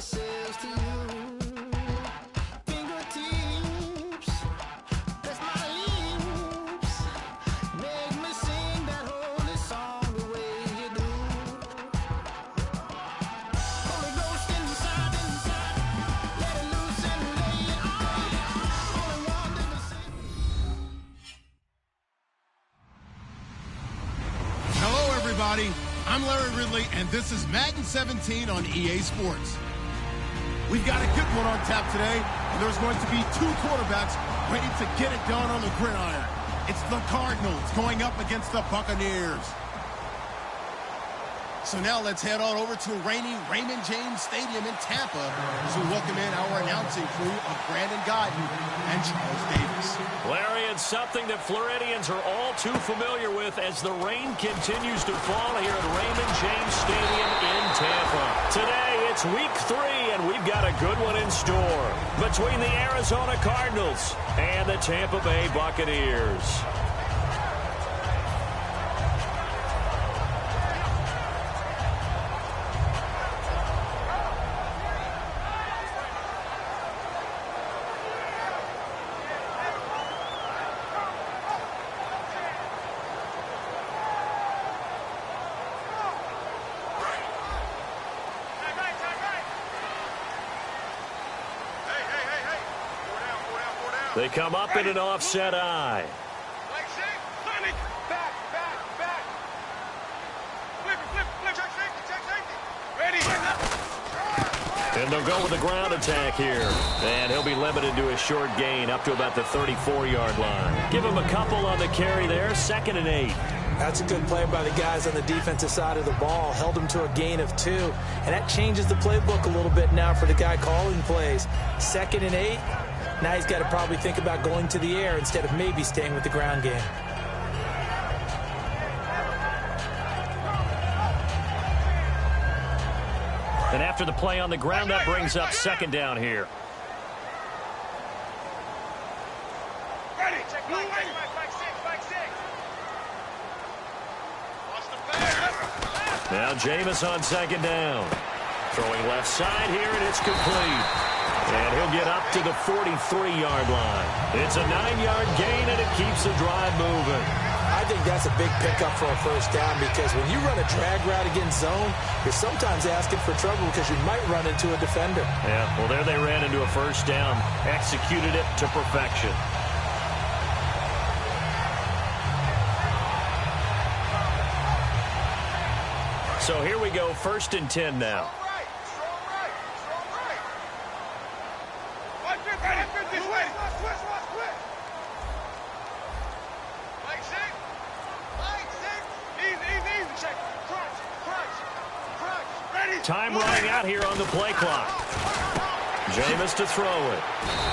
sails to you. Fingertips, that's my lips. Make me sing that holy song the way you do. Holy Ghost inside, let it loose and lay it on. Only one that can sing. Hello, everybody. I'm Larry Ridley, and this is Madden 17 on EA Sports. We've got a good one on tap today, and there's going to be two quarterbacks ready to get it done on the gridiron. It's the Cardinals going up against the Buccaneers. So now let's head on over to rainy Raymond James Stadium in Tampa as we welcome in our announcing crew of Brandon Godden and Charles Davis. Larry, it's something that Floridians are all too familiar with as the rain continues to fall here at Raymond James Stadium in Tampa. Today, it's week 3, and we've got a good one in store between the Arizona Cardinals and the Tampa Bay Buccaneers. They come up in an offset eye. And they'll go with the ground attack here. And he'll be limited to a short gain up to about the 34-yard line. Give him a couple on the carry there, 2nd and 8. That's a good play by the guys on the defensive side of the ball. Held him to a gain of 2. And that changes the playbook a little bit now for the guy calling plays. 2nd and 8. Now he's got to probably think about going to the air instead of maybe staying with the ground game. And after the play on the ground, that brings up 2nd down here. Now Jameis on 2nd down. Throwing left side here, and it's complete. And he'll get up to the 43-yard line. It's a 9-yard gain, and it keeps the drive moving. I think that's a big pickup for a first down because when you run a drag route against zone, you're sometimes asking for trouble because you might run into a defender. Yeah, well, there they ran into a first down. Executed it to perfection. So here we go, 1st and 10 now. Time running out here on the play clock. Jameis to throw it.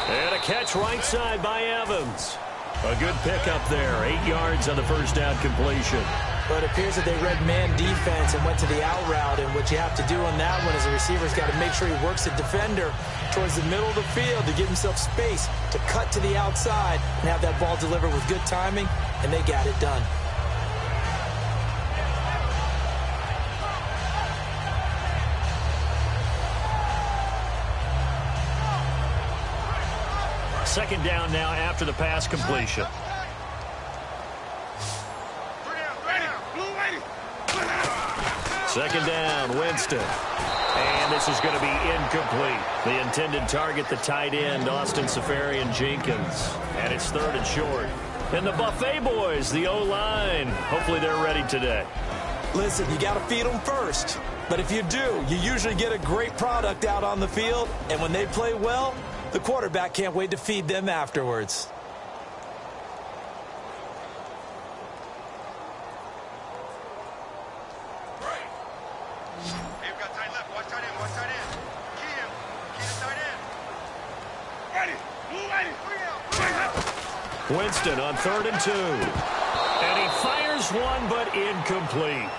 And a catch right side by Evans. A good pickup there. 8 yards on the first down completion. But it appears that they read man defense and went to the out route. And what you have to do on that one is the receiver's got to make sure he works the defender towards the middle of the field to give himself space to cut to the outside and have that ball delivered with good timing. And they got it done. Second down now after the pass completion. Second down, Winston. And this is going to be incomplete. The intended target, the tight end, Austin Seferian-Jenkins. And it's 3rd and short. And the Buffet boys, the O-line. Hopefully they're ready today. Listen, you got to feed them first. But if you do, you usually get a great product out on the field. And when they play well, the quarterback can't wait to feed them afterwards. Winston on 3rd and 2. And he fires one, but incomplete.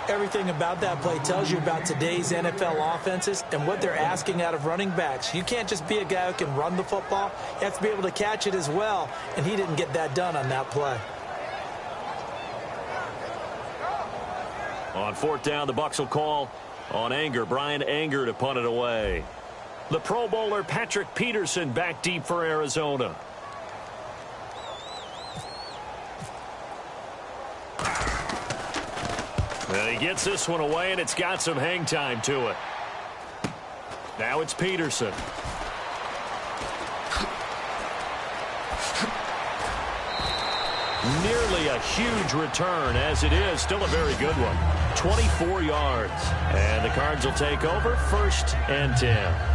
Everything about that play tells you about today's NFL offenses and what they're asking out of running backs. You can't just be a guy who can run the football. You have to be able to catch it as well, and he didn't get that done on that play. On 4th down, the Bucs will call on Anger. Brian Anger to punt it away. The Pro Bowler Patrick Peterson back deep for Arizona. And he gets this one away, and it's got some hang time to it. Now it's Peterson. Nearly a huge return, as it is still a very good one. 24 yards. And the Cards will take over 1st and 10.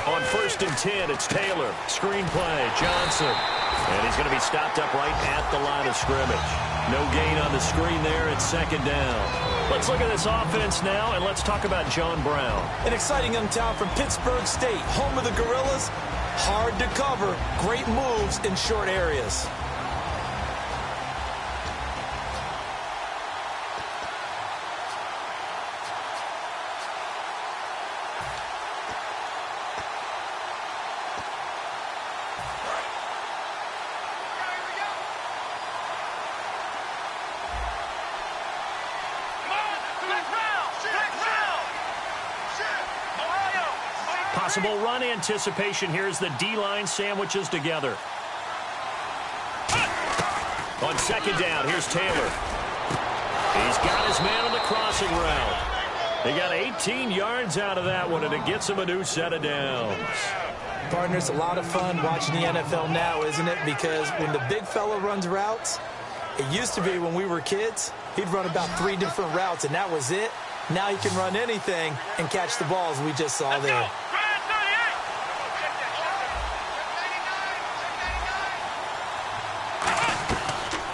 On 1st and 10, it's Taylor. Screenplay, Johnson. And he's going to be stopped up right at the line of scrimmage. No gain on the screen there. It's 2nd down. Let's look at this offense now, and let's talk about John Brown. An exciting young talent from Pittsburgh State, home of the Gorillas. Hard to cover. Great moves in short areas. Possible run anticipation here as the D-line sandwiches together. On 2nd down, here's Taylor. He's got his man on the crossing route. He got 18 yards out of that one, and it gets him a new set of downs. Partners, a lot of fun watching the NFL now, isn't it? Because when the big fella runs routes, it used to be when we were kids, he'd run about 3 different routes, and that was it. Now he can run anything and catch the balls we just saw there.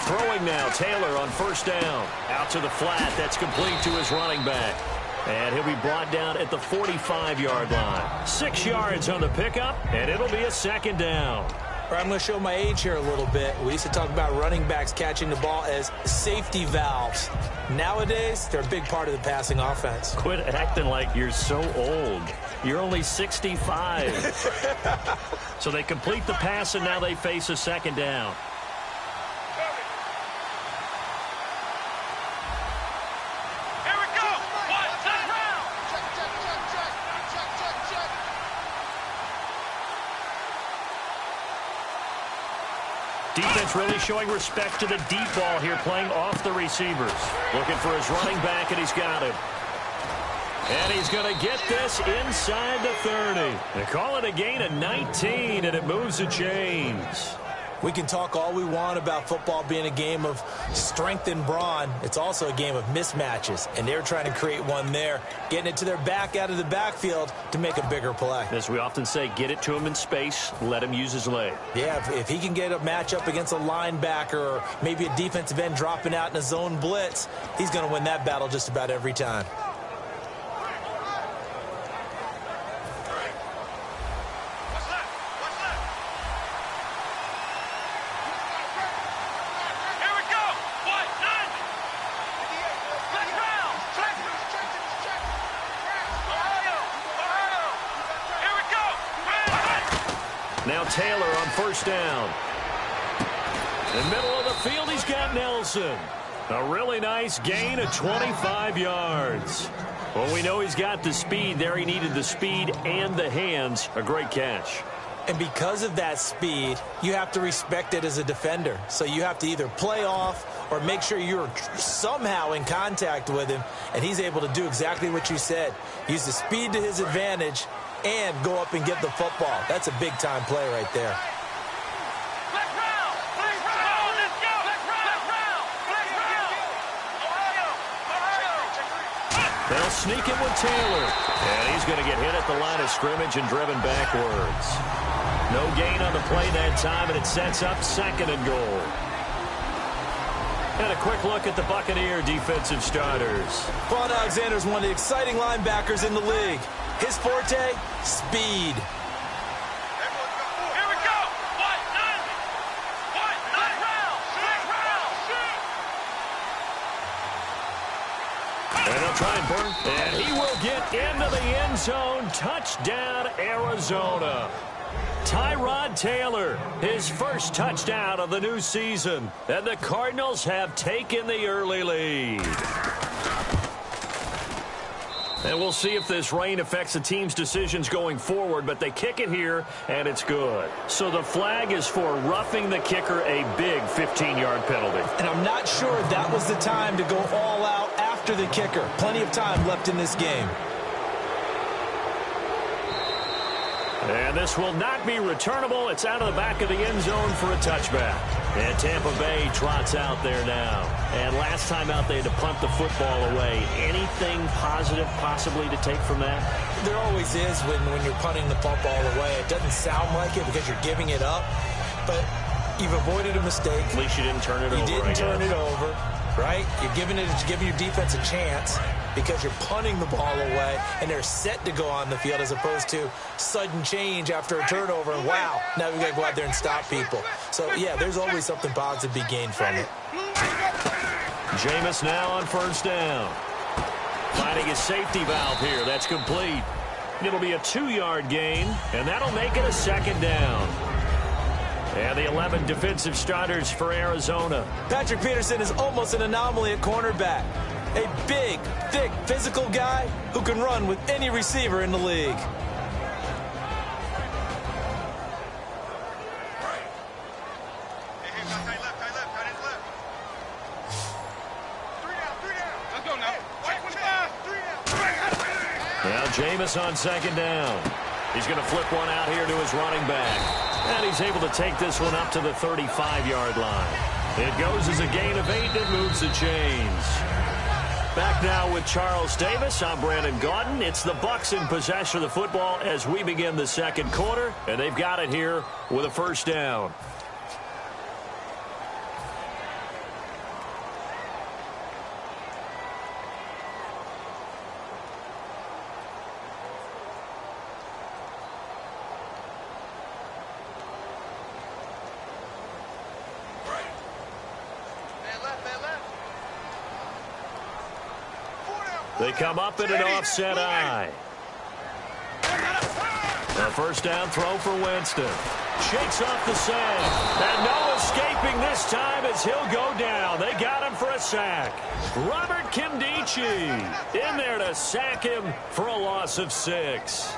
Throwing now, Taylor on 1st down. Out to the flat. That's complete to his running back. And he'll be brought down at the 45-yard line. 6 yards on the pickup, and it'll be a 2nd down. I'm going to show my age here a little bit. We used to talk about running backs catching the ball as safety valves. Nowadays, they're a big part of the passing offense. Quit acting like you're so old. You're only 65. So they complete the pass, and now they face a 2nd down. Defense really showing respect to the deep ball here, playing off the receivers. Looking for his running back, and he's got him. And he's going to get this inside the 30. They call it a gain of 19, and it moves the chains. We can talk all we want about football being a game of strength and brawn. It's also a game of mismatches, and they're trying to create one there, getting it to their back out of the backfield to make a bigger play. As we often say, get it to him in space, let him use his leg. Yeah, if he can get a matchup against a linebacker or maybe a defensive end dropping out in a zone blitz, he's going to win that battle just about every time. Now Taylor on 1st down. In the middle of the field, he's got Nelson. A really nice gain of 25 yards. Well, we know he's got the speed there. He needed the speed and the hands. A great catch. And because of that speed, you have to respect it as a defender. So you have to either play off or make sure you're somehow in contact with him. And he's able to do exactly what you said. Use the speed to his advantage and go up and get the football. That's a big-time play right there. They'll sneak it with Taylor. And he's going to get hit at the line of scrimmage and driven backwards. No gain on the play that time, and it sets up 2nd and goal. And a quick look at the Buccaneer defensive starters. Vaughn Alexander is one of the exciting linebackers in the league. His forte, speed. Here we go. 1, 9. 1, 9 round. 6 round. try and burn. And he will get into the end zone. Touchdown, Arizona. Tyrod Taylor, his first touchdown of the new season. And the Cardinals have taken the early lead. And we'll see if this rain affects the team's decisions going forward, but they kick it here, and it's good. So the flag is for roughing the kicker, a big 15-yard penalty. And I'm not sure that was the time to go all out after the kicker. Plenty of time left in this game. And this will not be returnable. It's out of the back of the end zone for a touchback. And Tampa Bay trots out there now. And last time out, they had to punt the football away. Anything positive possibly to take from that? There always is when you're punting the football away. It doesn't sound like it because you're giving it up, but you've avoided a mistake. At least you didn't turn it over. You didn't turn it over, right? You're giving your defense a chance because you're punting the ball away, and they're set to go on the field as opposed to sudden change after a turnover, and wow, now we've got to go out there and stop people. So, yeah, there's always something positive to be gained from it. Jameis now on first down. Finding his safety valve here. That's complete. It'll be a 2-yard gain, and that'll make it a second down. And the 11 defensive starters for Arizona. Patrick Peterson is almost an anomaly at cornerback. A big, thick, physical guy who can run with any receiver in the league. Now Jameis on second down. He's going to flip one out here to his running back. And he's able to take this one up to the 35-yard line. It goes as a gain of 8 and moves the chains. Back now with Charles Davis. I'm Brandon Gaudin. It's the Bucs in possession of the football as we begin the second quarter. And they've got it here with a first down. They come up in an offset eye. A first down throw for Winston. Shakes off the sack. And no escaping this time as he'll go down. They got him for a sack. Robert Kimdichie in there to sack him for a loss of 6.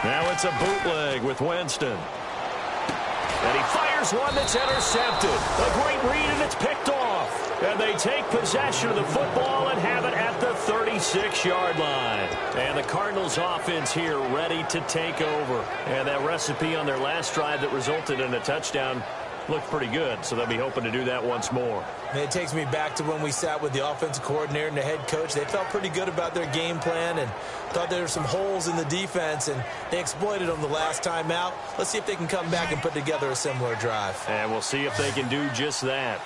Now it's a bootleg with Winston. And he fires one that's intercepted. A great read, and it's picked off. And they take possession of the football and have it at the 36-yard line. And the Cardinals offense here ready to take over. And that recipe on their last drive that resulted in a touchdown looked pretty good, so they'll be hoping to do that once more. And it takes me back to when we sat with the offensive coordinator and the head coach. They felt pretty good about their game plan and thought there were some holes in the defense, and they exploited them the last time out. Let's see if they can come back and put together a similar drive. And we'll see if they can do just that.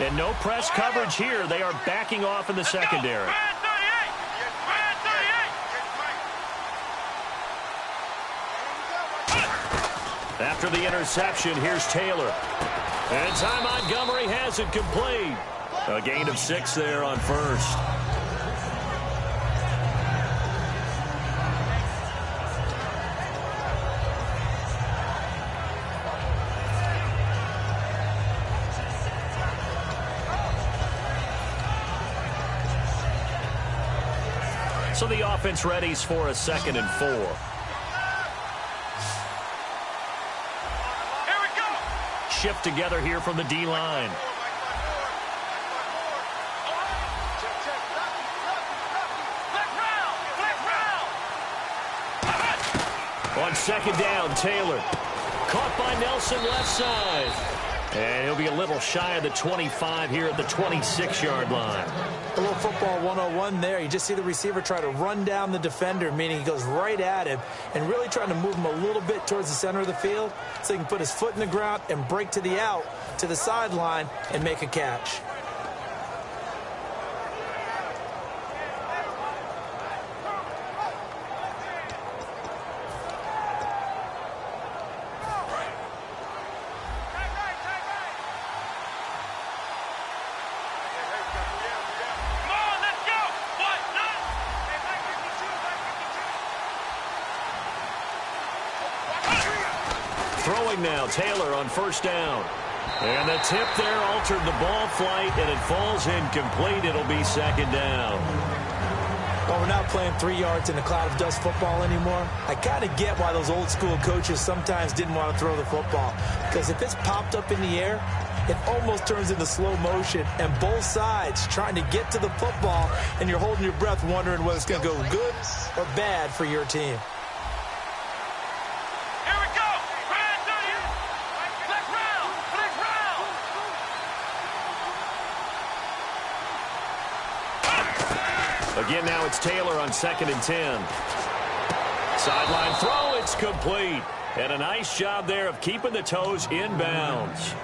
And no press coverage here. They are backing off in the secondary. After the interception, here's Taylor. And Ty Montgomery has it complete. A gain of 6 there on first. So the offense readies for a 2nd and 4. Shift together here from the D-line. On second down, Taylor. Caught by Nelson left side. And he'll be a little shy of the 25 here at the 26-yard line. A little football football 101 there. You just see the receiver try to run down the defender, meaning he goes right at him and really trying to move him a little bit towards the center of the field so he can put his foot in the ground and break to the out, to the sideline, and make a catch. Throwing now, Taylor on first down. And the tip there altered the ball flight, and it falls incomplete. It'll be second down. Well, we're not playing 3 yards in a cloud of dust football anymore. I kind of get why those old school coaches sometimes didn't want to throw the football. Because if it's popped up in the air, it almost turns into slow motion, and both sides trying to get to the football, and you're holding your breath wondering whether it's going to go good or bad for your team. Again, now it's Taylor on 2nd and 10. Sideline throw, it's complete. And a nice job there of keeping the toes in bounds.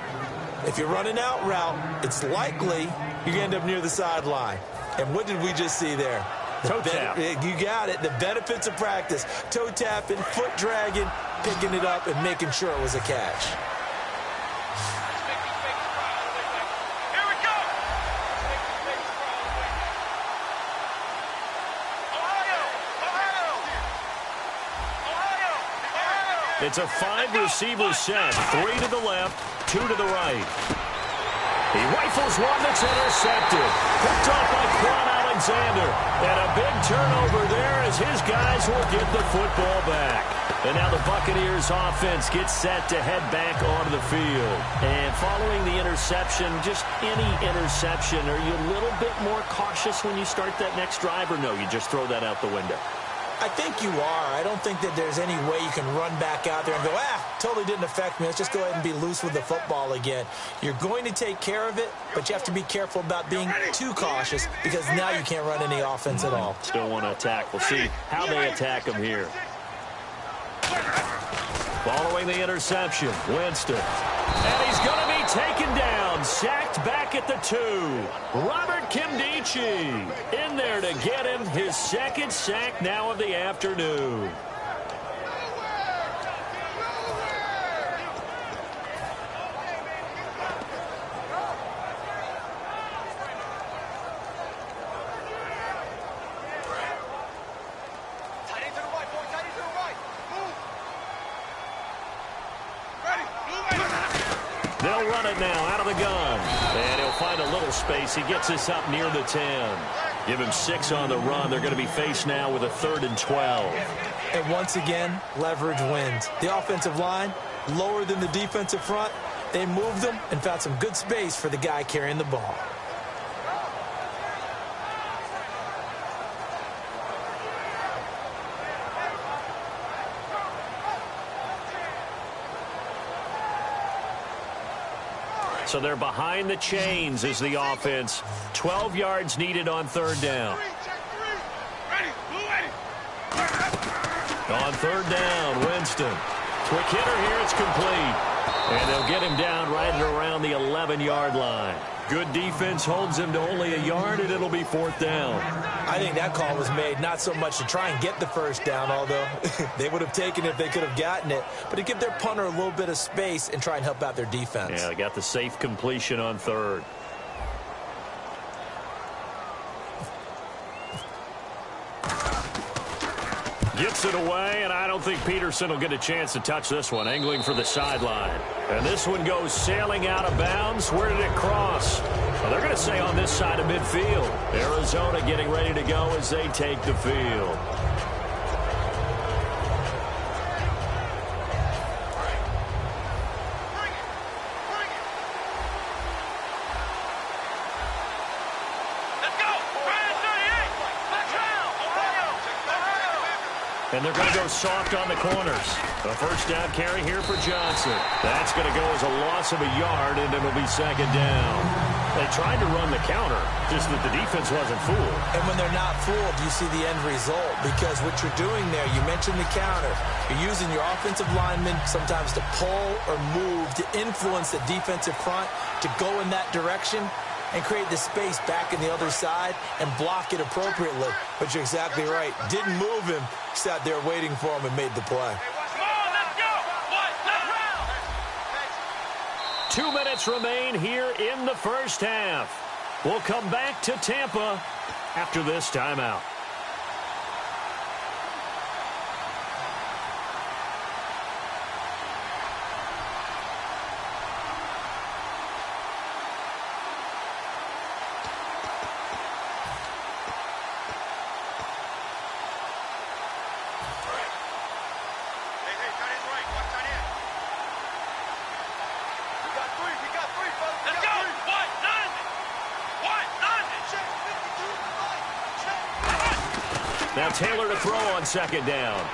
If you're running out route, it's likely you're going to end up near the sideline. And what did we just see there? Toe tap. You got it. The benefits of practice. Toe tapping, foot dragging, picking it up, and making sure it was a catch. It's a 5-receiver set. 3 to the left, 2 to the right. He rifles one that's intercepted. Picked off by Quan Alexander. And a big turnover there as his guys will get the football back. And now the Buccaneers offense gets set to head back onto the field. And following the interception, just any interception, are you a little bit more cautious when you start that next drive, or no, you just throw that out the window? I think you are. I don't think that there's any way you can run back out there and go, totally didn't affect me. Let's just go ahead and be loose with the football again. You're going to take care of it, but you have to be careful about being too cautious because now you can't run any offense at all. Still want to attack. We'll see how they attack him here. Following the interception, Winston. And he's going to be taken down, sacked back at the 2. Robert Kimdichie in there to get him his second sack now of the afternoon. They'll run it now out of the gun. And he'll find a little space. He gets us up near the 10. Give him 6 on the run. They're going to be faced now with a 3rd and 12. And once again, leverage wins. The offensive line, lower than the defensive front. They moved them and found some good space for the guy carrying the ball. So they're behind the chains as the offense. 12 yards needed on 3rd down. On 3rd down, Winston. Quick hitter here, it's complete. And they'll get him down right at around the 11-yard line. Good defense holds him to only a yard, and it'll be 4th down. I think that call was made not so much to try and get the first down, although they would have taken it if they could have gotten it, but to give their punter a little bit of space and try and help out their defense. Yeah, they got the safe completion on 3rd. Gets it away, and I don't think Peterson will get a chance to touch this one. Angling for the sideline. And this one goes sailing out of bounds. Where did it cross? Well, they're going to say on this side of midfield. Arizona getting ready to go as they take the field. And they're going to go soft on the corners. A first down carry here for Johnson. That's going to go as a loss of a yard, and it'll be second down. They tried to run the counter, just that the defense wasn't fooled. And when they're not fooled, you see the end result. Because what you're doing there, you mentioned the counter. You're using your offensive linemen sometimes to pull or move, to influence the defensive front, to go in that direction and create the space back in the other side and block it appropriately. But you're exactly right. Didn't move him. Sat there waiting for him and made the play. 2 minutes remain here in the first half. We'll come back to Tampa after this timeout. Now Taylor to throw on second down.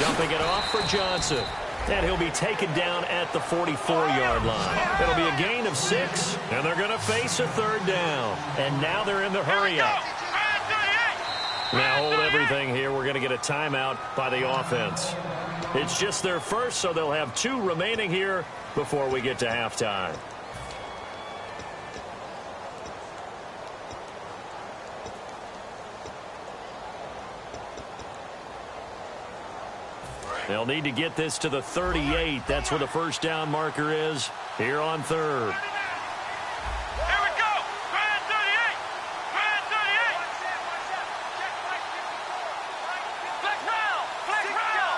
Dumping it off for Johnson. And he'll be taken down at the 44-yard line. It'll be a gain of 6, and they're going to face a third down. And now they're in the hurry-up. Now hold everything here. We're going to get a timeout by the offense. It's just their first, so they'll have 2 remaining here before we get to halftime. They'll need to get this to the 38. That's where the first down marker is here on third. Here we go. Grand 38. Grand 38. Flex round. Flex round.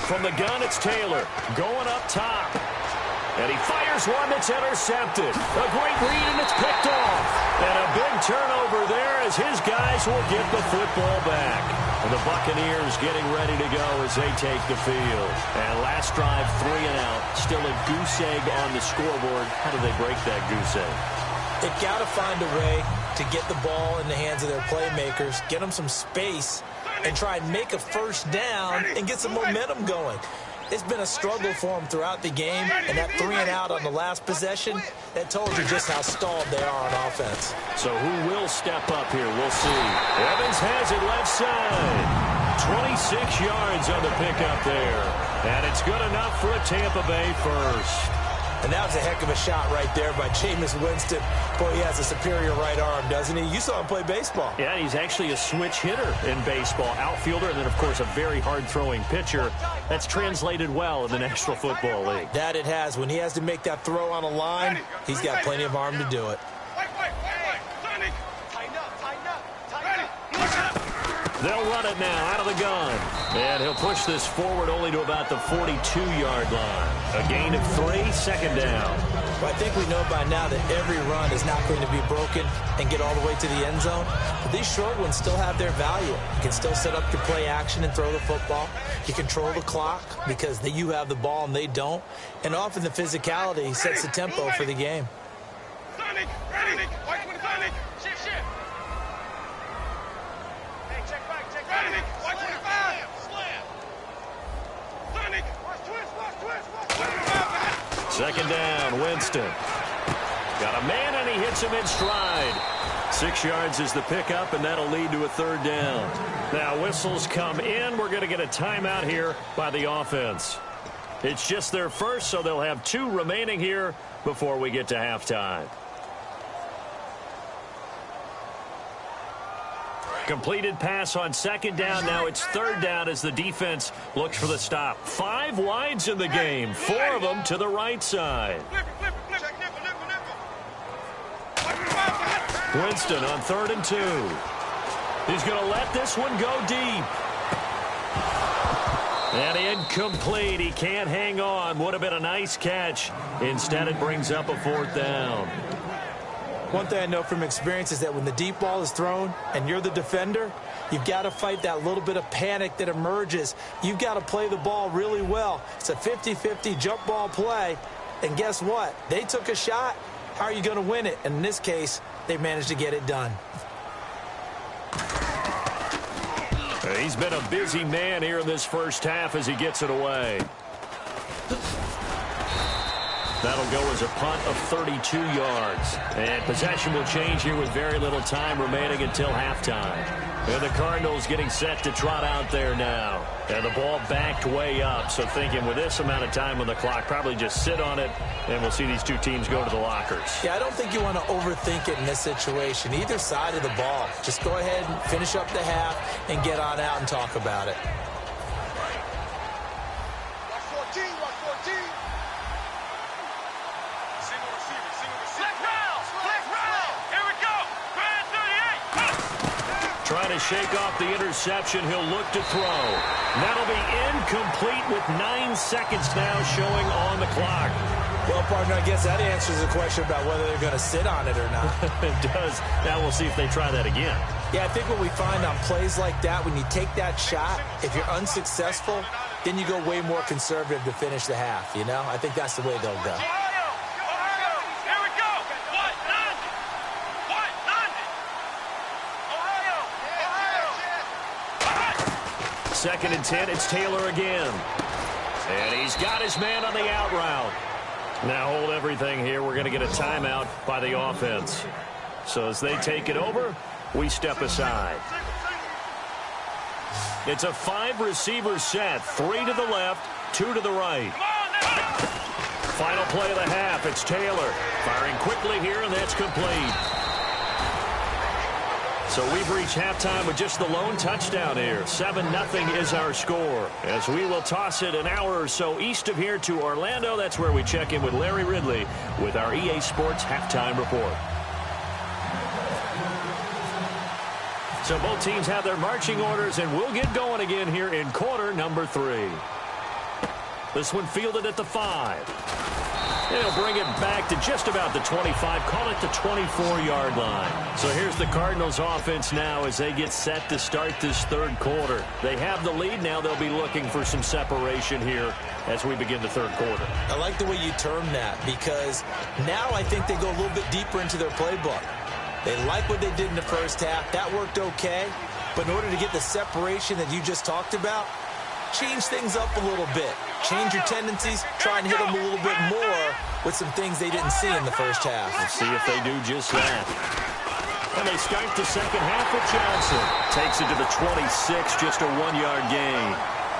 From the gun, it's Taylor going up top. And he fires one that's intercepted. A great read, and it's picked off. And a big turnover there as his guys will get the football back. And the Buccaneers getting ready to go as they take the field. And last drive, 3 and out. Still a goose egg on the scoreboard. How do they break that goose egg? They've got to find a way to get the ball in the hands of their playmakers, get them some space, and try and make a first down and get some momentum going. It's been a struggle for them throughout the game, and that 3 and out on the last possession, that told you just how stalled they are on offense. So who will step up here? We'll see. Evans has it left side. 26 yards on the pickup there. And it's good enough for a Tampa Bay first. And that was a heck of a shot right there by Jameis Winston. Boy, he has a superior right arm, doesn't he? You saw him play baseball. Yeah, he's actually a switch hitter in baseball. Outfielder, and then, of course, a very hard-throwing pitcher. That's translated well in the National Football League. That it has. When he has to make that throw on a line, he's got plenty of arm to do it. They'll run it now out of the gun. And he'll push this forward only to about the 42-yard line. A gain of 3, second down. Well, I think we know by now that every run is not going to be broken and get all the way to the end zone. But these short ones still have their value. You can still set up your play action and throw the football. You control the clock because you have the ball and they don't. And often the physicality sets the tempo for the game. Second down, Winston. Got a man, and he hits him in stride. 6 yards is the pickup, and that'll lead to a third down. Now, whistles come in. We're going to get a timeout here by the offense. It's just their first, so they'll have 2 remaining here before we get to halftime. Completed pass on second down. Now it's third down as the defense looks for the stop. 5 wides in the game, 4 of them to the right side. Winston on 3rd and 2. He's going to let this one go deep. And incomplete. He can't hang on. Would have been a nice catch. Instead, it brings up a 4th down. One thing I know from experience is that when the deep ball is thrown and you're the defender, you've got to fight that little bit of panic that emerges. You've got to play the ball really well. It's a 50-50 jump ball play. And guess what? They took a shot. How are you going to win it? And in this case, they managed to get it done. He's been a busy man here in this first half as he gets it away. That'll go as a punt of 32 yards. And possession will change here with very little time remaining until halftime. And the Cardinals getting set to trot out there now. And the ball backed way up. So thinking with this amount of time on the clock, probably just sit on it, and we'll see these two teams go to the lockers. Yeah, I don't think you want to overthink it in this situation. Either side of the ball. Just go ahead and finish up the half and get on out and talk about it. Trying to shake off the interception. He'll look to throw. That'll be incomplete with 9 seconds now showing on the clock. Well, partner, I guess that answers the question about whether they're going to sit on it or not. It does. Now we'll see if they try that again. Yeah, I think what we find on plays like that, when you take that shot, if you're unsuccessful, then you go way more conservative to finish the half, you know? I think that's the way they'll go. Second and 10, it's Taylor again. And he's got his man on the out route. Now hold everything here. We're going to get a timeout by the offense. So as they take it over, we step aside. It's a 5-receiver set. 3 to the left, 2 to the right. Final play of the half. It's Taylor firing quickly here, and that's complete. So we've reached halftime with just the lone touchdown here. 7-0 is our score. As we will toss it an hour or so east of here to Orlando. That's where we check in with Larry Ridley with our EA Sports Halftime Report. So both teams have their marching orders, and we'll get going again here in quarter number 3. This one fielded at the 5. They'll bring it back to just about the 25, call it the 24-yard line. So here's the Cardinals offense now as they get set to start this third quarter. They have the lead. Now they'll be looking for some separation here as we begin the third quarter. I like the way you term that, because now I think they go a little bit deeper into their playbook. They like what they did in the first half. That worked okay. But in order to get the separation that you just talked about, change things up a little bit. Change your tendencies, try and hit them a little bit more with some things they didn't see in the first half. Let's see if they do just that. And they start the second half with Johnson. Takes it to the 26, just a 1-yard gain.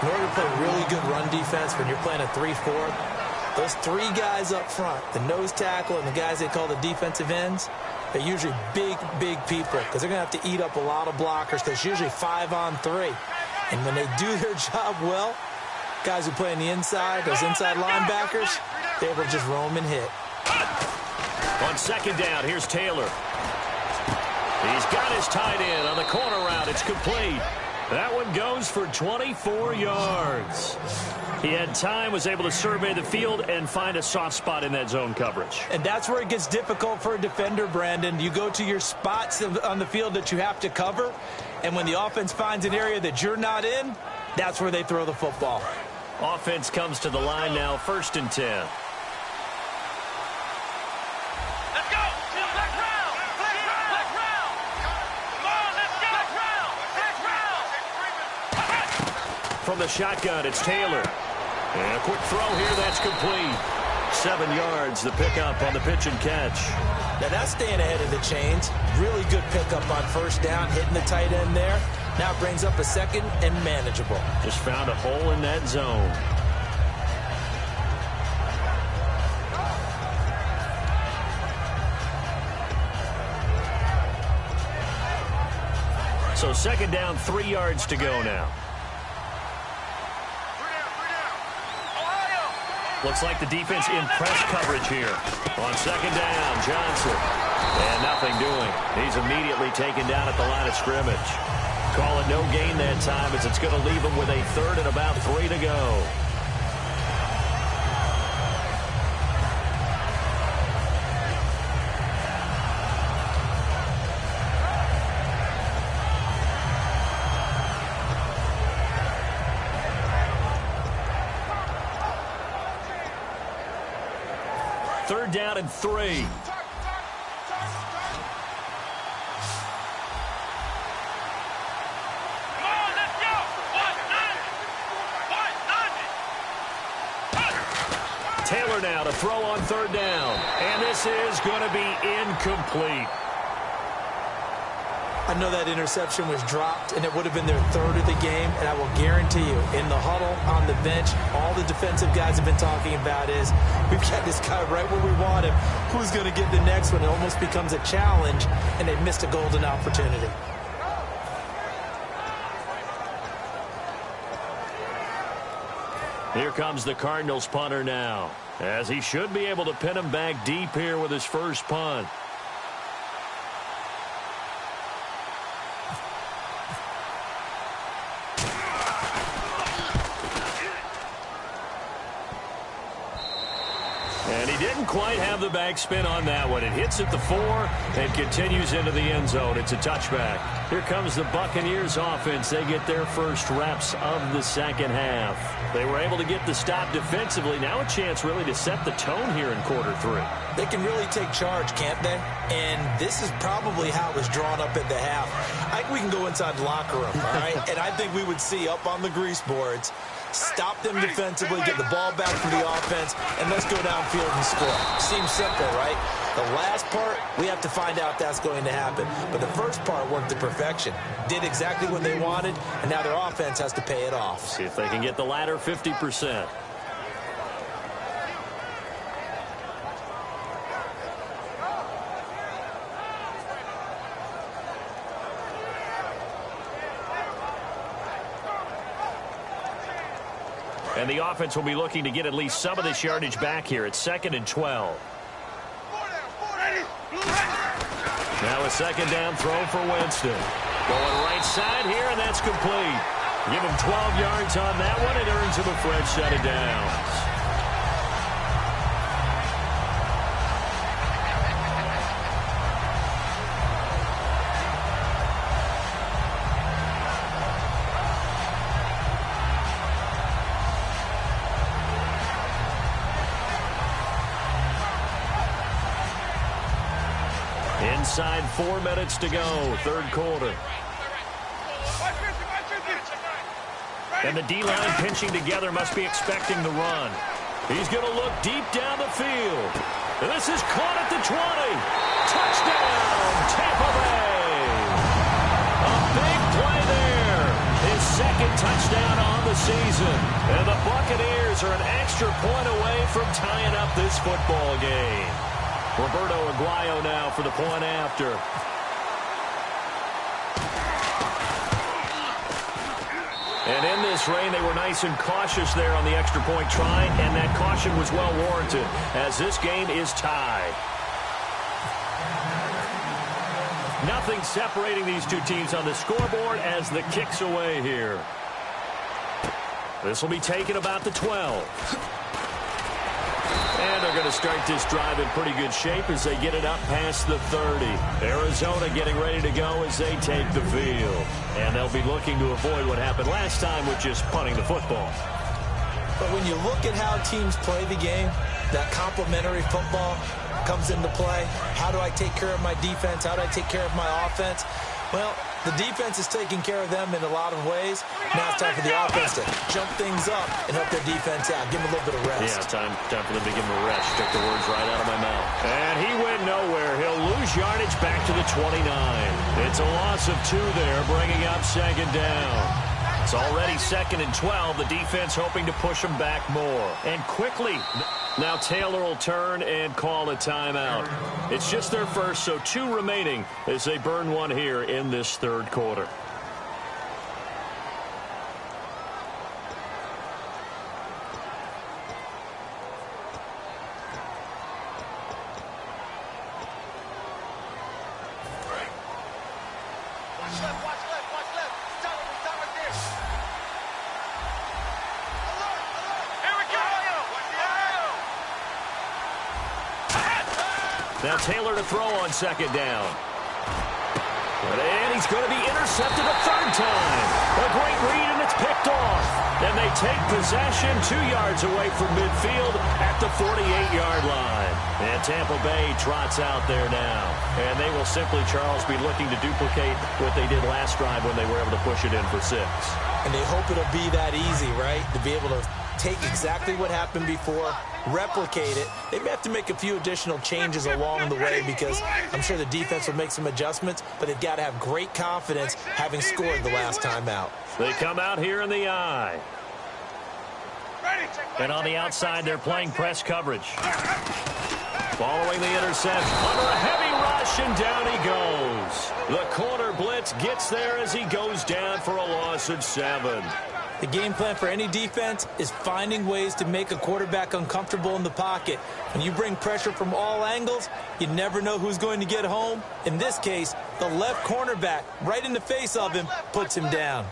In order to play really good run defense when you're playing a 3-4, those 3 guys up front, the nose tackle and the guys they call the defensive ends, they're usually big, big people because they're going to have to eat up a lot of blockers because it's usually 5 on 3. And when they do their job well, guys who play on the inside, those inside linebackers, they're able to just roam and hit. On second down, here's Taylor. He's got his tight end on the corner route. It's complete. That one goes for 24 yards. He had time, was able to survey the field and find a soft spot in that zone coverage. And that's where it gets difficult for a defender, Brandon. You go to your spots on the field that you have to cover, and when the offense finds an area that you're not in, that's where they throw the football. Offense comes to the line now, 1st and 10. Let's go! Black round! Black round! Come on, let's go! Black round! From the shotgun, it's Taylor. And a quick throw here, that's complete. 7 yards, the pickup on the pitch and catch. Now that's staying ahead of the chains. Really good pickup on first down, hitting the tight end there. Now it brings up a second and manageable. Just found a hole in that zone. So second down, 3 yards to go now. Looks like the defense in press coverage here. On second down, Johnson. And nothing doing. He's immediately taken down at the line of scrimmage. Call it no gain that time as it's going to leave him with a third and about 3 to go. Third down and 3. Taylor now to throw on third down. And this is going to be incomplete. I know that interception was dropped, and it would have been their third of the game, and I will guarantee you, in the huddle, on the bench, all the defensive guys have been talking about is, we've got this guy right where we want him. Who's going to get the next one? It almost becomes a challenge, and they missed a golden opportunity. Here comes the Cardinals punter now, as he should be able to pin him back deep here with his first punt. And he didn't quite have the backspin on that one. It hits at the 4 and continues into the end zone. It's a touchback. Here comes the Buccaneers offense. They get their first reps of the second half. They were able to get the stop defensively. Now a chance really to set the tone here in quarter 3. They can really take charge, can't they? And this is probably how it was drawn up at the half. I think we can go inside the locker room, all right? And I think we would see up on the grease boards, stop them defensively, get the ball back for the offense, and let's go downfield and score. Seems simple, right? The last part, we have to find out if that's going to happen. But the first part worked to perfection. Did exactly what they wanted, and now their offense has to pay it off. See if they can get the latter 50%. And the offense will be looking to get at least some of this yardage back here. It's 2nd and 12. Now a second down throw for Winston. Going right side here, and that's complete. Give him 12 yards on that one. It earns him a fresh set of downs. Inside 4 minutes to go, third quarter. And the D-line pinching together must be expecting the run. He's going to look deep down the field. And this is caught at the 20. Touchdown, Tampa Bay. A big play there. His second touchdown on the season. And the Buccaneers are an extra point away from tying up this football game. Roberto Aguayo now for the point after. And in this rain, they were nice and cautious there on the extra point try, and that caution was well warranted as this game is tied. Nothing separating these two teams on the scoreboard as the kick's away here. This will be taken about the 12. And they're going to start this drive in pretty good shape as they get it up past the 30. Arizona getting ready to go as they take the field. And they'll be looking to avoid what happened last time with just punting the football. But when you look at how teams play the game, that complementary football comes into play. How do I take care of my defense? How do I take care of my offense? Well, the defense is taking care of them in a lot of ways. Now it's time for the offense to jump things up and help their defense out. Give them a little bit of rest. Yeah, time for them to give him a rest. Took the words right out of my mouth. And he went nowhere. He'll lose yardage back to the 29. It's a loss of 2 there, bringing up second down. It's already 2nd and 12. The defense hoping to push them back more. And quickly, now Taylor will turn and call a timeout. It's just their first, so 2 remaining as they burn one here in this third quarter. Now Taylor to throw on second down. And he's going to be intercepted a third time. A great read, and it's picked off. And they take possession 2 yards away from midfield at the 48-yard line. And Tampa Bay trots out there now. And they will simply, Charles, be looking to duplicate what they did last drive when they were able to push it in for 6. And they hope it'll be that easy, right? To be able to take exactly what happened before, replicate it. They may have to make a few additional changes along the way because I'm sure the defense will make some adjustments, but they've got to have great confidence having scored the last time out. They come out here in the eye. And on the outside, they're playing press coverage. Following the interception, under a heavy rush, and down he goes. The corner blitz gets there as he goes down for a loss of 7. The game plan for any defense is finding ways to make a quarterback uncomfortable in the pocket. When you bring pressure from all angles, you never know who's going to get home. In this case, the left cornerback, right in the face of him, puts him down.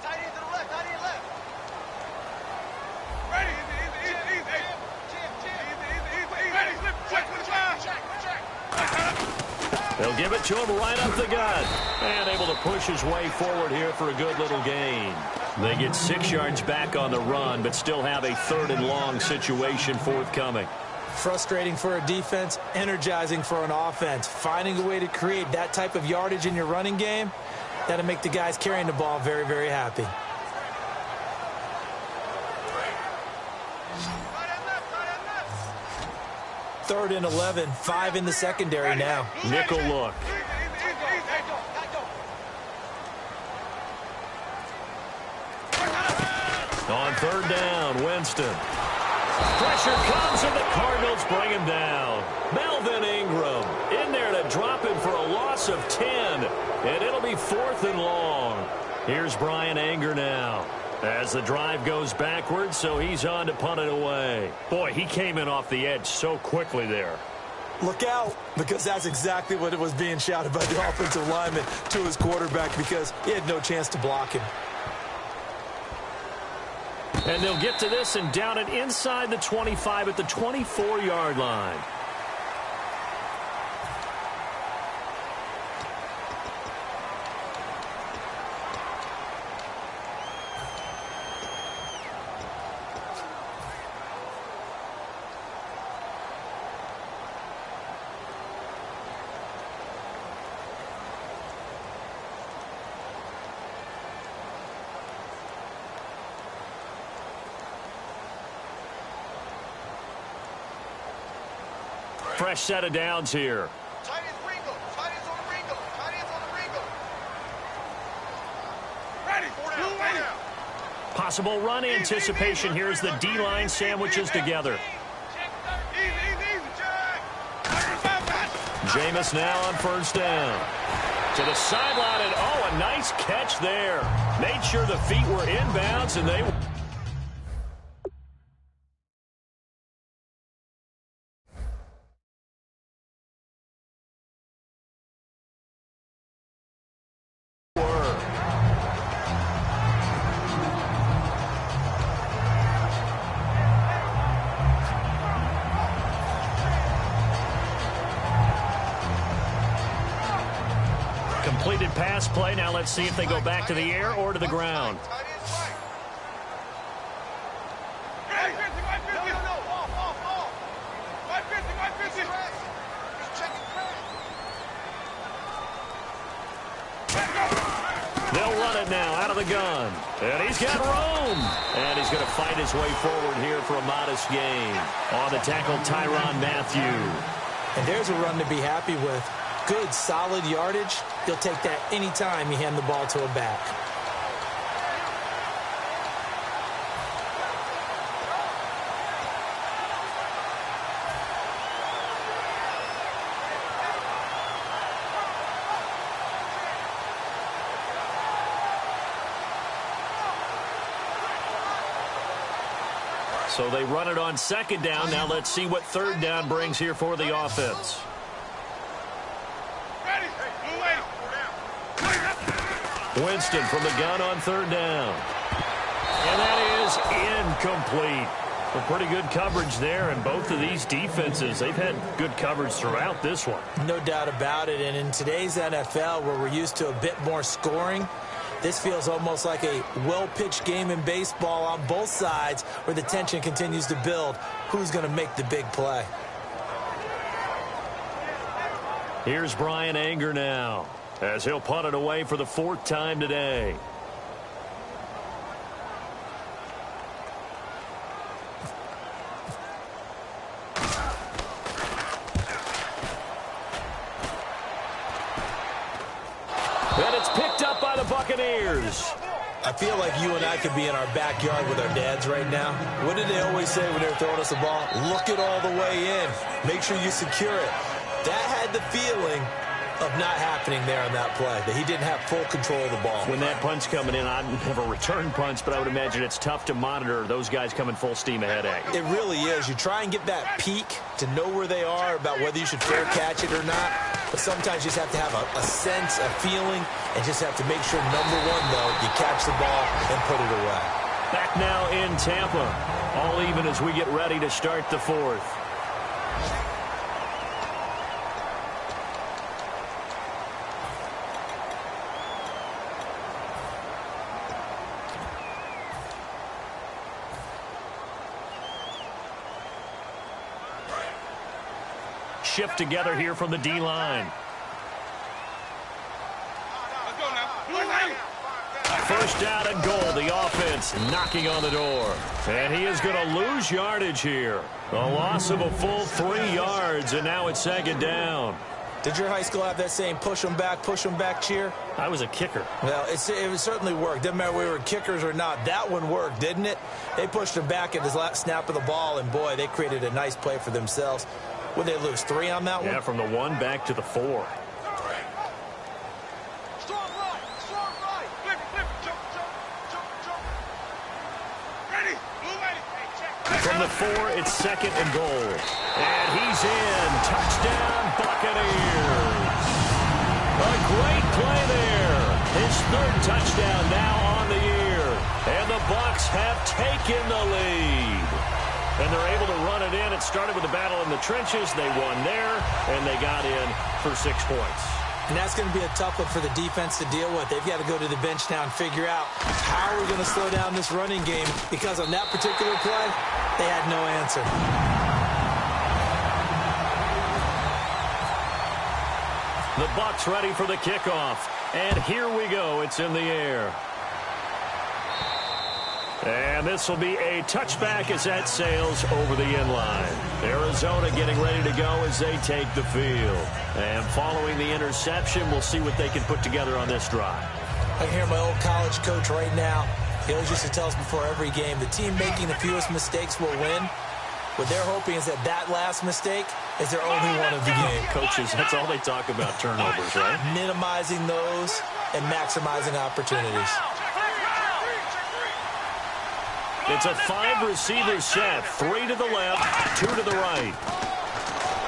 They'll give it to him right up the gut. And able to push his way forward here for a good little gain. They get 6 yards back on the run, but still have a 3rd and long situation forthcoming. Frustrating for a defense, energizing for an offense. Finding a way to create that type of yardage in your running game, that'll make the guys carrying the ball very, very happy. Third and 11, 5 in the secondary now. Nickel look. On 3rd down, Winston. Pressure comes and the Cardinals bring him down. Melvin Ingram in there to drop him for a loss of 10. And it'll be 4th and long. Here's Brian Anger now. As the drive goes backwards, so he's on to punt it away. Boy, he came in off the edge so quickly there. Look out, because that's exactly what it was being shouted by the offensive lineman to his quarterback because he had no chance to block him. And they'll get to this and down it inside the 25 at the 24-yard line. Fresh set of downs here. Tight ends Ringo. Tight ends on the Ringo. Tight ends on the Ringo. Ready. 4 down. Possible run anticipation here as the D-line sandwiches together. Easy, Jack. Jameis now on 1st down. To the sideline, and oh, a nice catch there. Made sure the feet were inbounds, and they... Completed pass play. Now let's see if they go back to the air or to the ground. They'll run it now out of the gun. And he's got room. And he's going to fight his way forward here for a modest gain. On the tackle, Tyrann Mathieu. And there's a run to be happy with. Good, solid yardage. You'll take that anytime you hand the ball to a back. So they run it on 2nd down. Now let's see what 3rd down brings here for the offense. Winston from the gun on 3rd down. And that is incomplete. Well, pretty good coverage there, and both of these defenses, they've had good coverage throughout this one. No doubt about it, and in today's NFL, where we're used to a bit more scoring, this feels almost like a well-pitched game in baseball on both sides where the tension continues to build. Who's going to make the big play? Here's Brian Anger now, as he'll punt it away for the 4th time today. And it's picked up by the Buccaneers. I feel like you and I could be in our backyard with our dads right now. What did they always say when they were throwing us the ball? Look it all the way in. Make sure you secure it. That had the feeling of not happening there on that play, that he didn't have full control of the ball. When that punch coming in, I'd never return punch, but I would imagine it's tough to monitor those guys coming full steam ahead at you. It really is. You try and get that peek to know where they are, about whether you should fair catch it or not. But sometimes you just have to have a sense, a feeling, and just have to make sure, number one, though, you catch the ball and put it away. Back now in Tampa, all even as we get ready to start the fourth. Shift together here from the D-line. First down and goal. The offense knocking on the door. And he is going to lose yardage here. A loss of a full 3 yards, and now it's second down. Did your high school have that saying, push them back cheer? I was a kicker. Well, it certainly worked. Didn't matter whether we were kickers or not. That one worked, didn't it? They pushed him back at the last snap of the ball, and, boy, they created a nice play for themselves. Would they lose 3 on that one? Yeah, from the 1 back to the 4. From the 4, it's second and goal. And he's in. Touchdown, Buccaneers. A great play there. His 3rd touchdown now on the year. And the Bucs have taken the lead. And they're able to run it in. It started with a battle in the trenches. They won there, and they got in for 6 points. And that's going to be a tough one for the defense to deal with. They've got to go to the bench now and figure out how we're going to slow down this running game, because on that particular play, they had no answer. The Bucs ready for the kickoff. And here we go. It's in the air. And this will be a touchback as that sails over the end line. Arizona getting ready to go as they take the field. And following the interception, we'll see what they can put together on this drive. I can hear my old college coach right now. He always used to tell us before every game, the team making the fewest mistakes will win. What they're hoping is that last mistake is their only one of the game. Coaches, that's all they talk about, turnovers, right? Minimizing those and maximizing opportunities. It's a 5-receiver set. 3 to the left, 2 to the right.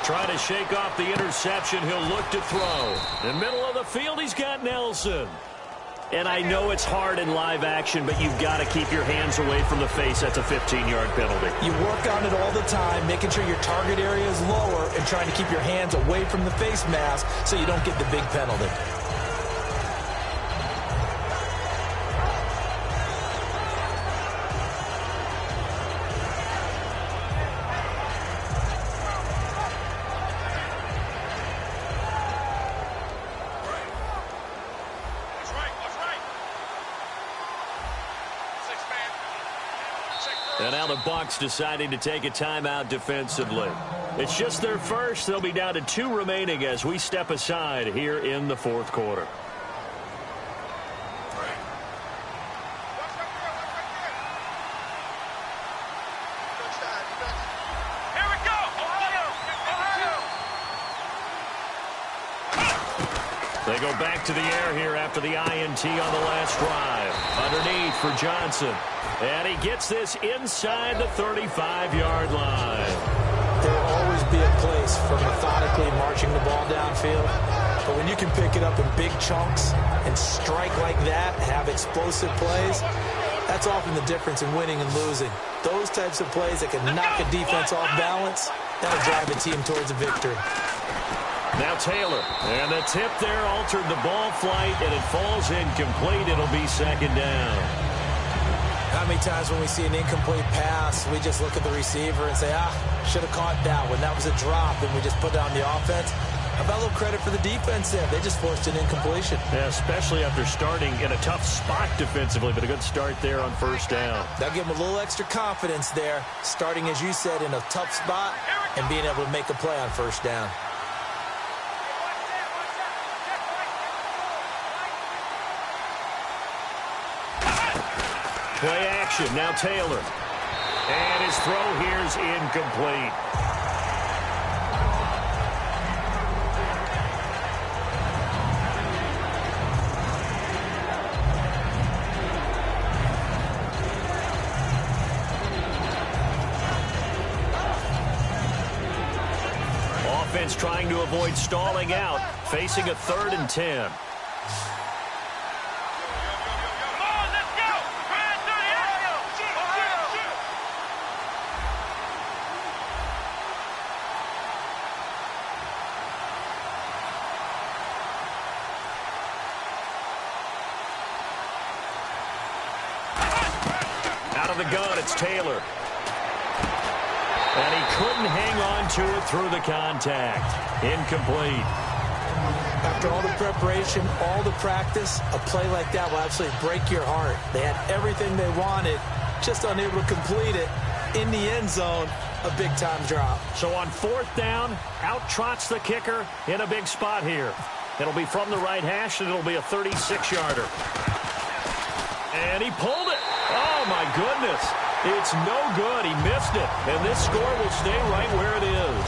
Trying to shake off the interception. He'll look to throw. In the middle of the field, he's got Nelson. And I know it's hard in live action, but you've got to keep your hands away from the face. That's a 15-yard penalty. You work on it all the time, making sure your target area is lower and trying to keep your hands away from the face mask so you don't get the big penalty. And now the Bucs deciding to take a timeout defensively. It's just their first. They'll be down to 2 remaining as we step aside here in the 4th quarter. Here we go! Ohio! They go back to the air here after the INT on the last drive. Underneath for Johnson. And he gets this inside the 35-yard line. There will always be a place for methodically marching the ball downfield. But when you can pick it up in big chunks and strike like that, have explosive plays, that's often the difference in winning and losing. Those types of plays that can knock a defense off balance, that'll drive a team towards a victory. Now Taylor, and the tip there altered the ball flight, and it falls incomplete. It'll be second down. How many times when we see an incomplete pass, we just look at the receiver and say, should have caught that one. That was a drop, and we just put it on the offense. How about a little credit for the defense there? They just forced an incompletion. Yeah, especially after starting in a tough spot defensively, but a good start there on first down. That'll give them a little extra confidence there, starting, as you said, in a tough spot and being able to make a play on first down. Play action. Now Taylor. And his throw here's incomplete. Offense trying to avoid stalling out, facing a 3rd and 10. Out of the gun, it's Taylor. And he couldn't hang on to it through the contact. Incomplete. After all the preparation, all the practice, a play like that will absolutely break your heart. They had everything they wanted, just unable to complete it. In the end zone, a big-time drop. So on 4th down, out trots the kicker in a big spot here. It'll be from the right hash, and it'll be a 36-yarder. And he pulled it. Oh, my goodness. It's no good. He missed it. And this score will stay right where it is.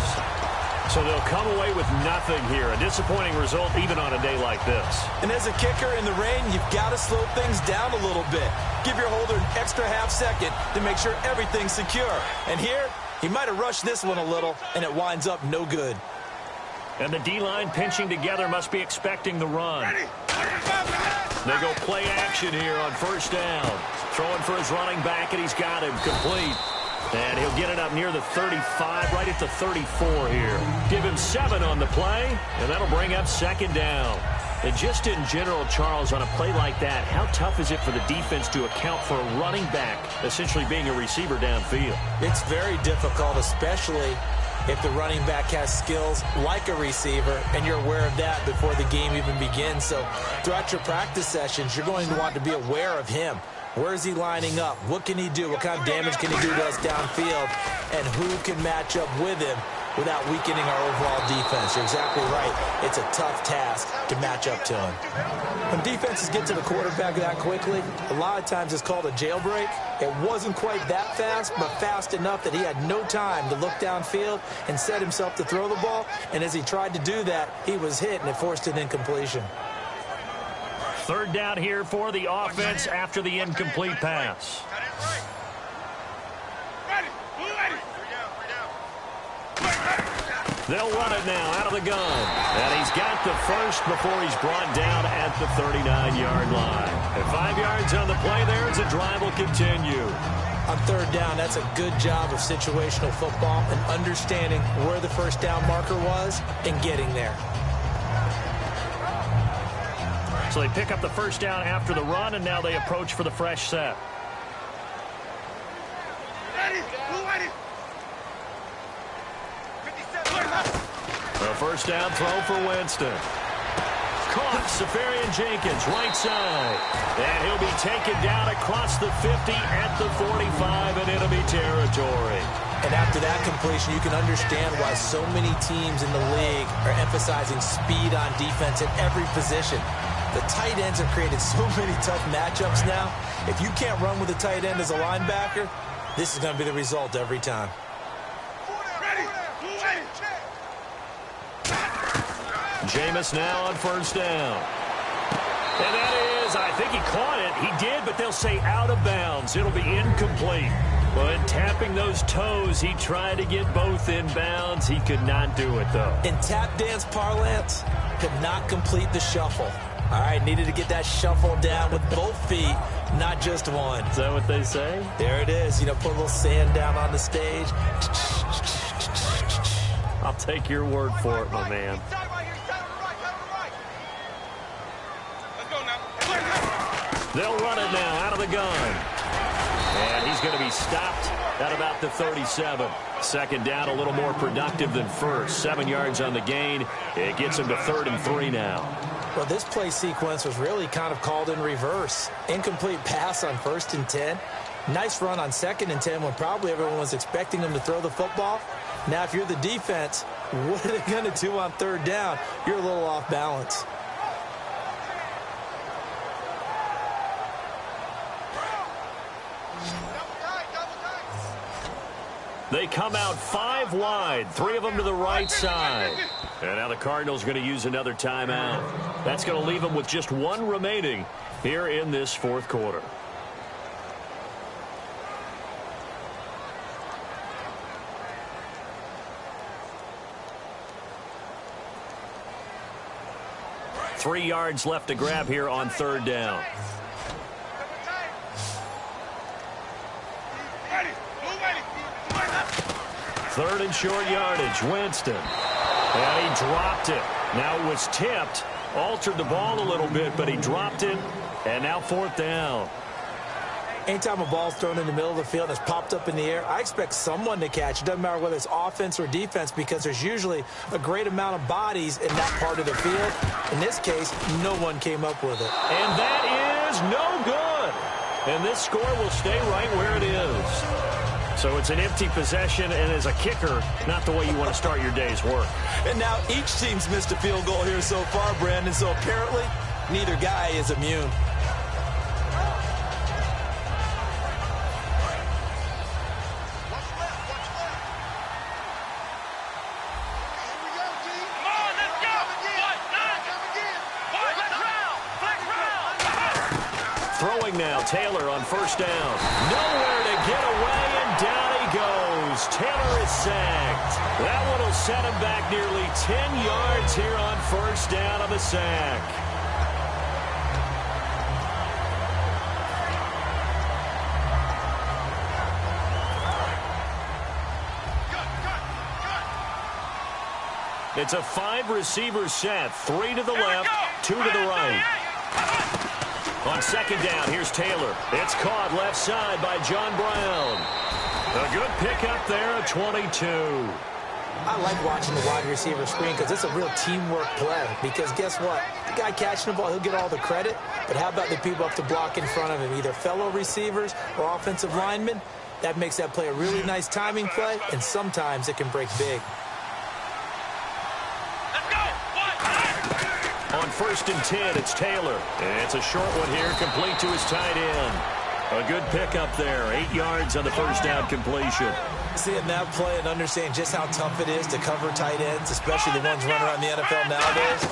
So they'll come away with nothing here. A disappointing result even on a day like this. And as a kicker in the rain, you've got to slow things down a little bit. Give your holder an extra half-second to make sure everything's secure. And here, he might have rushed this one a little, and it winds up no good. And the D-line pinching together must be expecting the run. They go play action here on 1st down. Throwing for his running back, and he's got him complete. And he'll get it up near the 35, right at the 34 here. Give him 7 on the play, and that'll bring up 2nd down. And just in general, Charles, on a play like that, how tough is it for the defense to account for a running back essentially being a receiver downfield? It's very difficult, especially if the running back has skills like a receiver, and you're aware of that before the game even begins. So throughout your practice sessions, you're going to want to be aware of him. Where is he lining up? What can he do? What kind of damage can he do to us downfield? And who can match up with him without weakening our overall defense? You're exactly right. It's a tough task to match up to him. When defenses get to the quarterback that quickly, a lot of times it's called a jailbreak. It wasn't quite that fast, but fast enough that he had no time to look downfield and set himself to throw the ball. And as he tried to do that, he was hit, and it forced an incompletion. 3rd down here for the offense after the incomplete pass. They'll run it now out of the gun. And he's got the first before he's brought down at the 39-yard line. And 5 yards on the play there as the drive will continue. On 3rd down, that's a good job of situational football and understanding where the 1st down marker was and getting there. So they pick up the 1st down after the run, and now they approach for the fresh set. The 1st down throw for Winston. Caught, Safarian Jenkins, right side. And he'll be taken down across the 50 at the 45 and enemy territory. And after that completion, you can understand why so many teams in the league are emphasizing speed on defense at every position. The tight ends have created so many tough matchups now. If you can't run with a tight end as a linebacker, this is going to be the result every time. Jameis now on 1st down. And that is, I think he caught it. He did, but they'll say out of bounds. It'll be incomplete. But tapping those toes, he tried to get both in bounds. He could not do it, though. In tap dance parlance, could not complete the shuffle. All right, needed to get that shuffle down with both feet, not just one. Is that what they say? There it is. You know, put a little sand down on the stage. I'll take your word for it, my man. They'll run it now out of the gun. And he's going to be stopped at about the 37. 2nd down, a little more productive than 1st. 7 yards on the gain. It gets him to 3rd and 3 now. Well, this play sequence was really kind of called in reverse. Incomplete pass on 1st and 10. Nice run on 2nd and 10 when probably everyone was expecting him to throw the football. Now, if you're the defense, what are they going to do on 3rd down? You're a little off balance. They come out 5 wide, 3 of them to the right side. And now the Cardinals going to use another timeout. That's going to leave them with just 1 remaining here in this 4th quarter. Three yards left to grab here on 3rd down. Third and short yardage, Winston. And he dropped it. Now it was tipped, altered the ball a little bit, but he dropped it. And now 4th down. Anytime a ball's thrown in the middle of the field and it's popped up in the air, I expect someone to catch. It doesn't matter whether it's offense or defense, because there's usually a great amount of bodies in that part of the field. In this case, no one came up with it. And that is no good. And this score will stay right where it is. So it's an empty possession, and as a kicker, not the way you want to start your day's work. And now each team's missed a field goal here so far, Brandon, so apparently neither guy is immune. Throwing now, Taylor on 1st down. Nowhere to get away, and down he goes. Taylor is sacked. That one will set him back nearly 10 yards here on 1st down of the sack. It's a 5-receiver set. 3 to the left, 2 to the right. On 2nd down, here's Taylor. It's caught left side by John Brown. A good pickup there at 22. I like watching the wide receiver screen because it's a real teamwork play. Because guess what? The guy catching the ball, he'll get all the credit. But how about the people up to block in front of him, either fellow receivers or offensive linemen? That makes that play a really nice timing play, and sometimes it can break big. On 1st and 10, it's Taylor. And it's a short one here, complete to his tight end. A good pickup there, 8 yards on the 1st down completion. Seeing that play and understanding just how tough it is to cover tight ends, especially the ones running around the NFL nowadays,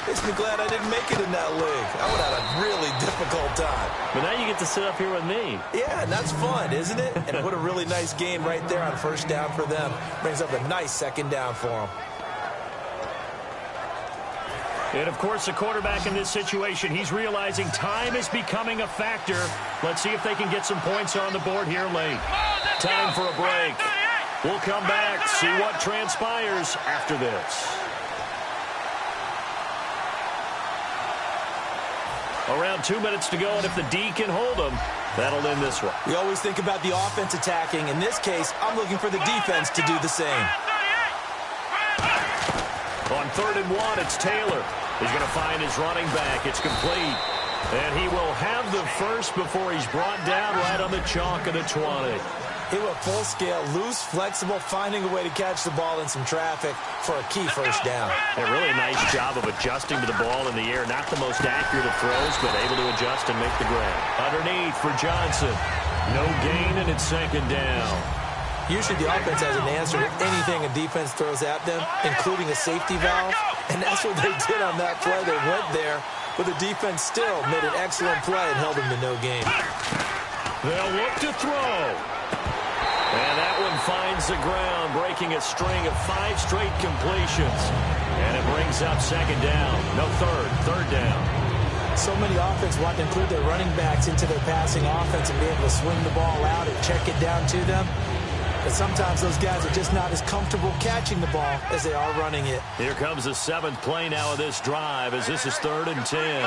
makes me glad I didn't make it in that league. I would have had a really difficult time. But now you get to sit up here with me. Yeah, and that's fun, isn't it? And what a really nice game right there on 1st down for them. Brings up a nice 2nd down for them. And, of course, the quarterback in this situation, he's realizing time is becoming a factor. Let's see if they can get some points on the board here late. Time for a break. We'll come back, see what transpires after this. Around 2 minutes to go, and if the D can hold them, that'll end this one. We always think about the offense attacking. In this case, I'm looking for the defense to do the same. On 3rd and 1, it's Taylor. He's going to find his running back. It's complete. And he will have the first before he's brought down right on the chalk of the 20. He went full scale, loose, flexible, finding a way to catch the ball in some traffic for a key 1st down. A really nice job of adjusting to the ball in the air. Not the most accurate of throws, but able to adjust and make the grab. Underneath for Johnson. No gain, and it's 2nd down. Usually the offense has an answer to anything a defense throws at them, including a safety valve. And that's what they did on that play. They went there, but the defense still made an excellent play and held them to no gain. They'll look to throw. And that one finds the ground, breaking a string of 5 straight completions. And it brings up 2nd down. No, 3rd down. So many offense want to include their running backs into their passing offense and be able to swing the ball out and check it down to them. But sometimes those guys are just not as comfortable catching the ball as they are running it. Here comes the 7th play now of this drive as this is 3rd and 10.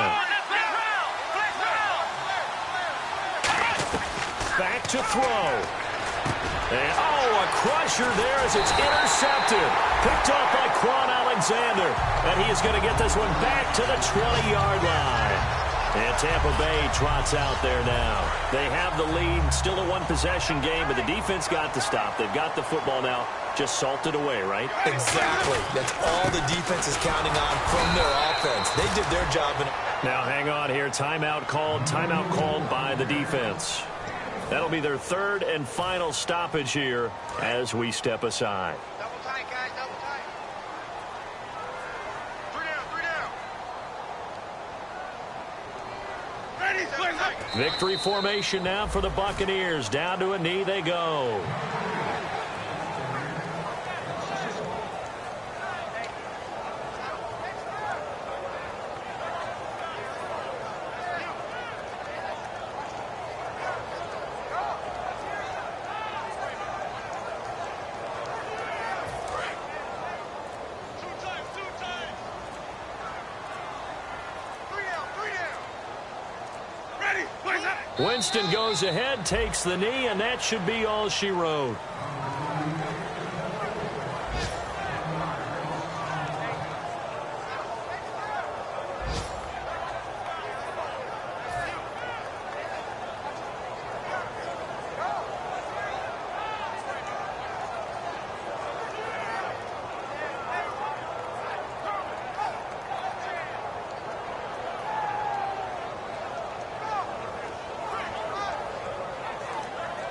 Back to throw. And, a crusher there as it's intercepted. Picked off by Quan Alexander. And he is going to get this one back to the 20-yard line. And Tampa Bay trots out there now. They have the lead, still a one-possession game, but the defense got to stop. They've got the football now, just salted away, right? Exactly. That's all the defense is counting on from their offense. They did their job. Now hang on here. Timeout called by the defense. That'll be their third and final stoppage here as we step aside. Double tight, guys, double tight. 3 down, 3 down. Ready, Victory formation now for the Buccaneers. Down to a knee they go. Winston goes ahead, takes the knee, and that should be all she wrote.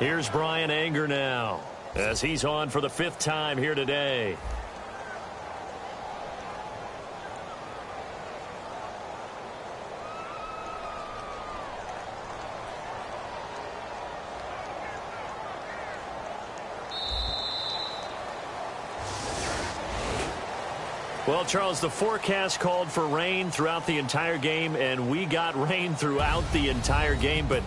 Here's Brian Anger now, as he's on for the 5th time here today. Well, Charles, the forecast called for rain throughout the entire game, and we got rain throughout the entire game, but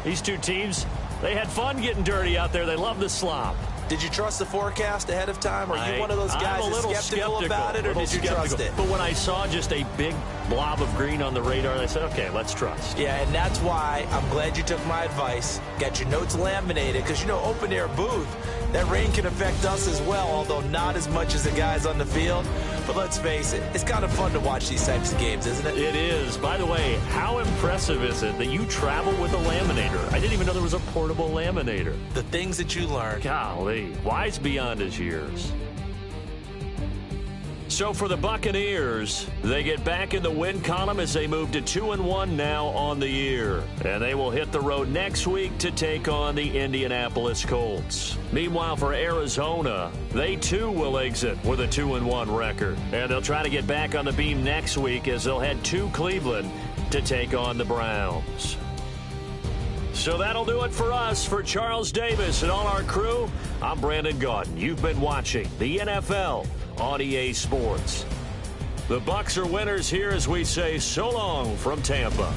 these two teams, they had fun getting dirty out there. They love the slop. Did you trust the forecast ahead of time? Are you one of those guys that's skeptical about it, or did you trust it? But when I saw just a big blob of green on the radar, I said, okay, let's trust. Yeah, and that's why I'm glad you took my advice. Got your notes laminated, because, you know, open-air booth, that rain can affect us as well, although not as much as the guys on the field. But let's face it, it's kind of fun to watch these types of games, isn't it? It is. By the way, how impressive is it that you travel with a laminator? I didn't even know there was a portable laminator. The things that you learn. Golly, wise beyond his years. So for the Buccaneers, they get back in the win column as they move to 2-1 now on the year. And they will hit the road next week to take on the Indianapolis Colts. Meanwhile, for Arizona, they too will exit with a 2-1 record. And they'll try to get back on the beam next week as they'll head to Cleveland to take on the Browns. So that'll do it for us. For Charles Davis and all our crew, I'm Brandon Gaudin. You've been watching the NFL on EA Sports. The Bucs are winners here as we say so long from Tampa.